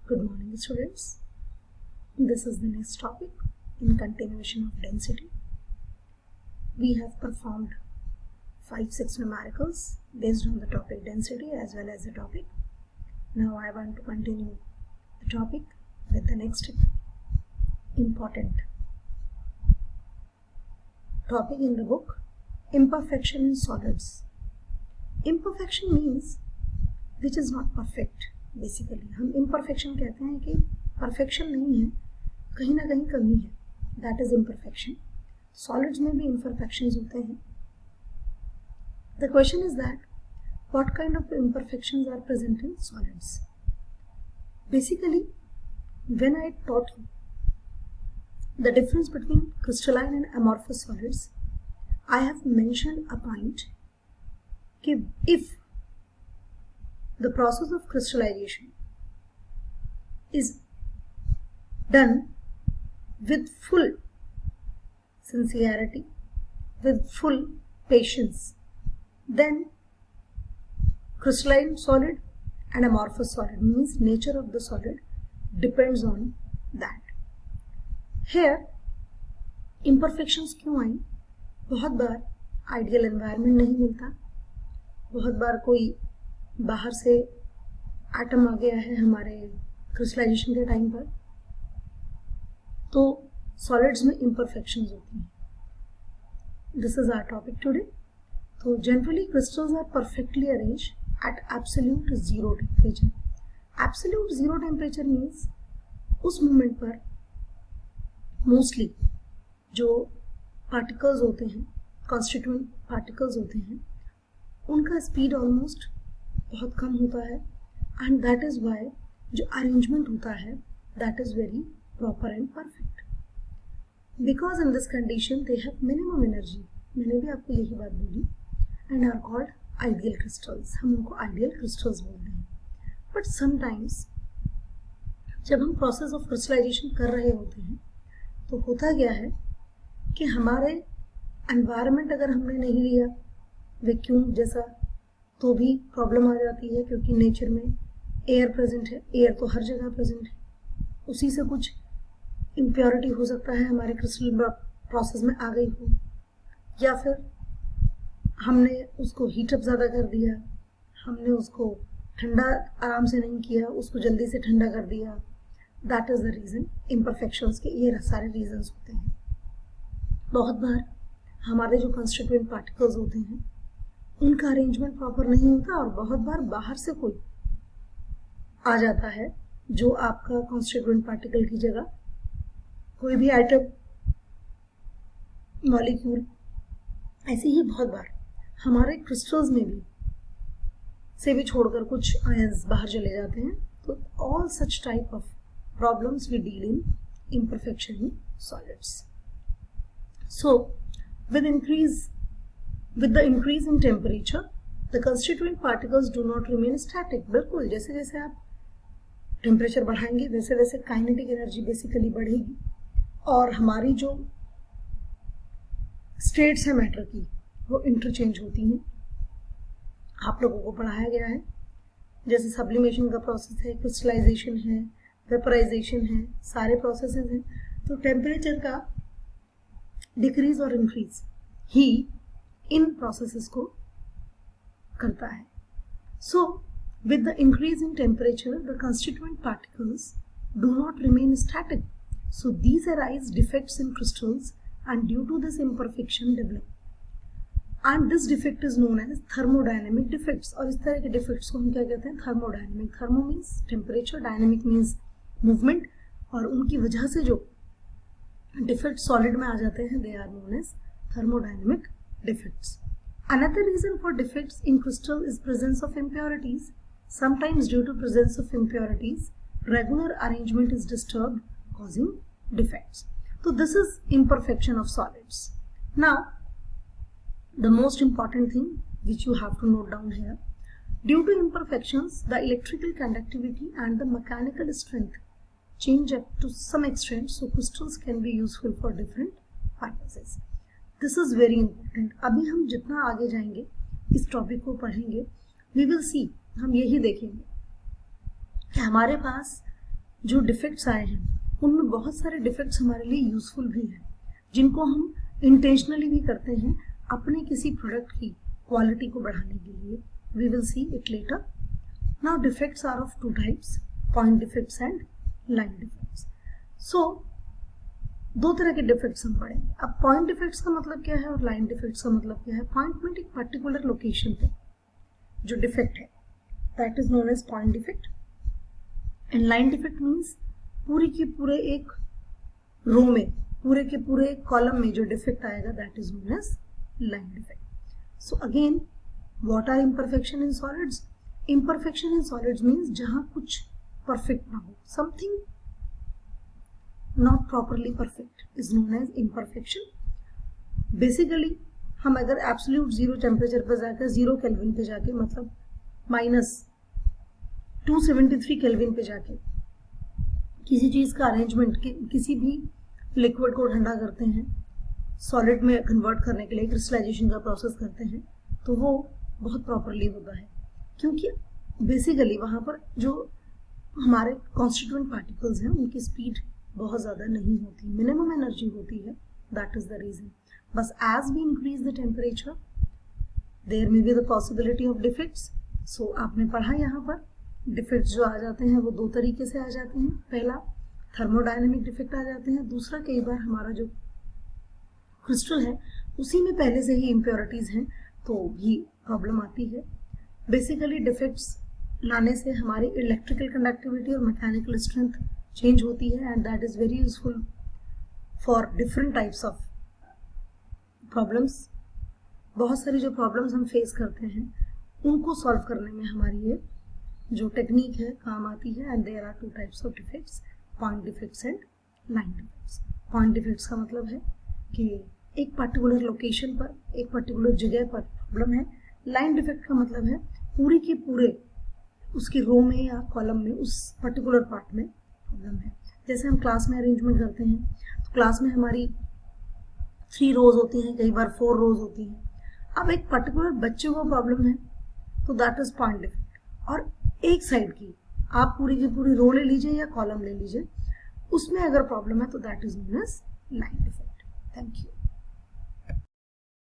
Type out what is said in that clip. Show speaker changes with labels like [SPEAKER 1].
[SPEAKER 1] Good morning, students. This is the next topic in continuation of density. We have performed 5-6 numericals based on the topic density as well as the topic. Now I want to continue the topic with the next important topic in the book, imperfection in solids. Imperfection means which is not perfect. Basically हम imperfection कहते हैं कि perfection नहीं है, कहीं ना कहीं कमी है, दैट इज इम्परफेक्शन. सॉलिड्स में भी इम्परफेक्शंस होते हैं. The question is that what kind of imperfections are present in solids. Basically when I taught you the difference between crystalline and amorphous solids, I have mentioned a point कि if the process of crystallization is done with full sincerity, with full patience, then crystalline solid and amorphous solid means nature of the solid depends on that. Here imperfections क्यों आई? बहुत बार ideal environment नहीं मिलता, बहुत बार कोई बाहर से atom आ गया है हमारे क्रिस्टलाइजेशन के टाइम पर, तो सॉलिड्स में इम्परफेक्शंस होती हैं. This is our topic today. तो generally crystals are perfectly arrange at absolute zero temperature. Absolute zero temperature means उस मोमेंट पर मोस्टली जो पार्टिकल्स होते हैं, कॉन्स्टिट्यूएंट पार्टिकल्स होते हैं, उनका स्पीड ऑलमोस्ट बहुत कम होता है, एंड दैट इज वाई जो अरेंजमेंट होता है that is very proper and perfect. Because in this condition they have minimum energy. मैंने भी आपको यही बात बोली, and are called ideal crystals. हम उनको आइडियल क्रिस्टल्स बोलते हैं. बट समटाइम्स जब हम प्रोसेस ऑफ क्रिस्टलाइजेशन कर रहे होते हैं तो होता क्या है कि हमारे एनवायरनमेंट अगर हमने नहीं लिया वैक्यूम जैसा तो भी प्रॉब्लम आ जाती है, क्योंकि नेचर में एयर प्रेजेंट है. एयर तो हर जगह प्रेजेंट है, उसी से कुछ इम्प्योरिटी हो सकता है हमारे क्रिस्टल प्रोसेस में आ गई हो, या फिर हमने उसको हीटअप ज़्यादा कर दिया, हमने उसको ठंडा आराम से नहीं किया, उसको जल्दी से ठंडा कर दिया. That is the reason imperfections के. ये सारे रीजंस होते हैं. बहुत बार हमारे जो कंस्टिट्यूएंट पार्टिकल्स होते हैं उनका अरेंजमेंट प्रॉपर नहीं होता, और बहुत बार बाहर से कोई आ जाता है जो आपका कॉन्स्टिट्यूएंट पार्टिकल की जगह कोई भी आइटम, मॉलिक्यूल, ऐसे ही बहुत बार हमारे क्रिस्टल्स में भी से भी छोड़कर कुछ आयंस बाहर चले जाते हैं. तो all such type of problems we deal in imperfection in solids. So with the increase in temperature, the constituent particles do not remain static. बिल्कुल जैसे जैसे आप टेम्परेचर बढ़ाएंगे वैसे वैसे काइनेटिक एनर्जी बेसिकली बढ़ेगी, और हमारी जो स्टेट्स है मैटर की वो इंटरचेंज होती हैं. आप लोगों को पढ़ाया गया है जैसे सब्लिमेशन का प्रोसेस है, क्रिस्टलाइजेशन है, वेपराइजेशन है, सारे प्रोसेसेस हैं. तो टेम्परेचर का डिक्रीज और इंक्रीज ही इन प्रोसेसेस को करता है. So with the increase in temperature the constituent particles do not remain static. So these arise defects in crystals and due to this imperfection develop, and this defect is known as thermodynamic defects. और इस तरह के defects को हम क्या कहते हैं? Thermodynamic. Thermo means temperature, dynamic means movement, और उनकी वजह से जो डिफेक्ट सॉलिड में आ जाते हैं they are known as thermodynamic defects. Another reason for defects in crystal is presence of impurities. Sometimes due to presence of impurities, regular arrangement is disturbed, causing defects. So this is imperfection of solids. Now, the most important thing which you have to note down here, due to imperfections, the electrical conductivity and the mechanical strength change up to some extent, so crystals can be useful for different purposes. This is very important. अभी हम जितना आगे जाएंगे इस topic को पढ़ेंगे, we will सी, हम यही देखेंगे कि हमारे पास जो डिफेक्ट्स आए हैं उनमें बहुत सारे डिफेक्ट्स हमारे लिए यूजफुल भी हैं, जिनको हम इंटेंशनली भी करते हैं अपने किसी प्रोडक्ट की क्वालिटी को बढ़ाने के लिए. We will see it later. Now defects are of 2 types, point defects and line defects. So 2 तरह के डिफेक्ट्स हम पढ़ेंगे. अब पॉइंट डिफेक्ट्स का मतलब क्या है और लाइन डिफेक्ट्स का मतलब क्या है. पॉइंट में एक पर्टिकुलर लोकेशन पे जो डिफेक्ट है that is known as point defect. And line defect means पूरी की पूरे एक रो में, पूरे के पूरे कॉलम में जो डिफेक्ट आएगा that is known as line defect. So again what are imperfection in solids. Imperfection in solids means जहां कुछ परफेक्ट ना हो, something not properly perfect is known as imperfection. Basically हम अगर एब्सोल्यूट 0 टेम्परेचर पर जाकर 0 केल्विन पे जाके मतलब -273 केल्विन पे जाके किसी चीज का अरेंजमेंट, किसी भी लिक्विड को ठंडा करते हैं, सॉलिड में कन्वर्ट करने के लिए क्रिस्टलाइजेशन का प्रोसेस करते हैं, तो वो बहुत प्रॉपरली होता है, क्योंकि बेसिकली वहां पर जो हमारे कॉन्स्टिट्यूएंट पार्टिकल्स हैं उनकी स्पीड बहुत ज़्यादा नहीं होती, मिनिमम एनर्जी होती है. That is the reason. बस as we increase the temperature there may be the possibility of defects. So आपने पढ़ा यहाँ पर डिफेक्ट्स जो आ जाते हैं वो 2 तरीके से आ जाते हैं. पहला थर्मोडायनेमिक डिफेक्ट आ जाते हैं, दूसरा कई बार हमारा जो क्रिस्टल है उसी में पहले से ही इम्प्योरिटीज हैं तो भी प्रॉब्लम आती है. बेसिकली डिफेक्ट्स लाने से हमारी इलेक्ट्रिकल कंडक्टिविटी और मैकेनिकल स्ट्रेंथ चेंज होती है and that is very useful for different types of problems. बहुत सारी जो प्रॉब्लम्स हम फेस करते हैं उनको सॉल्व करने में हमारी ये जो टेक्निक है काम आती है. And there are 2 types of defects, point defects and line defects. Point defects का मतलब है कि एक पर्टिकुलर लोकेशन पर, एक पर्टिकुलर जगह पर प्रॉब्लम है. लाइन डिफेक्ट का मतलब है पूरी के पूरे उसके रो में या कॉलम में उस पर्टिकुलर पार्ट में प्रॉब्लम है. जैसे हम क्लास में अरेंजमेंट करते हैं तो क्लास में हमारी 3 रोज होती हैं, कई बार 4 रोज होती हैं. अब एक पर्टिकुलर बच्चे को प्रॉब्लम है तो दैट इज पॉइंट डिफेक्ट. और एक साइड की आप पूरी की पूरी रो ले लीजिए या कॉलम ले लीजिए, उसमें अगर प्रॉब्लम है तो that is known as line defect. Thank you.